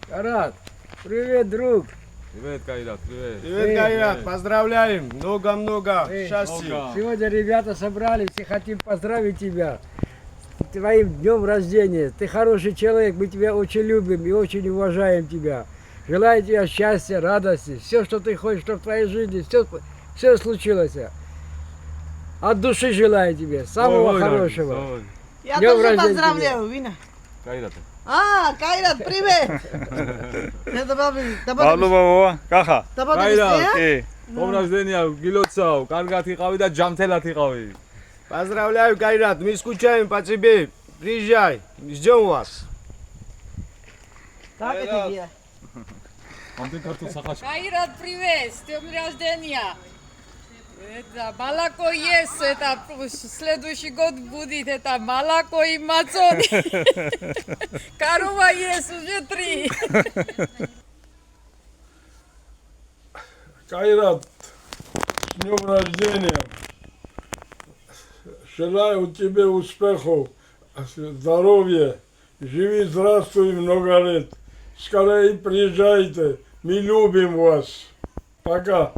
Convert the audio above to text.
Кайрат, привет, друг. Привет, Кайрат, привет. Привет, Кайрат, поздравляем. Много-много счастья. Сегодня ребята собрались, все хотим поздравить тебя с твоим днем рождения. Ты хороший человек, мы тебя очень любим и очень уважаем тебя. Желаю тебе счастья, радости, все, что ты хочешь, чтобы в твоей жизни все случилось. От души желаю тебе самого хорошего. Я Днем тоже рождения поздравляю, Вина. Кайрат. Кайрат, привет. Алло, баба, каха. Кайрат. Дом рождения, гилоцау, каргат იყავი და ჯამთელად იყავი. Поздравляю, Кайрат, мы скучаем по тебе. Приезжай, ждем вас. Так это я. ამდენ ქართულ სახაში. Кайрат, привет, с днем рождения. Это молоко есть, это следующий год будет, это молоко и мацони. Корова есть уже 3. Кайрат, с днем рождения. Желаю тебе успехов, здоровья, живи, здравствуй много лет. Скорее приезжайте, мы любим вас. Пока.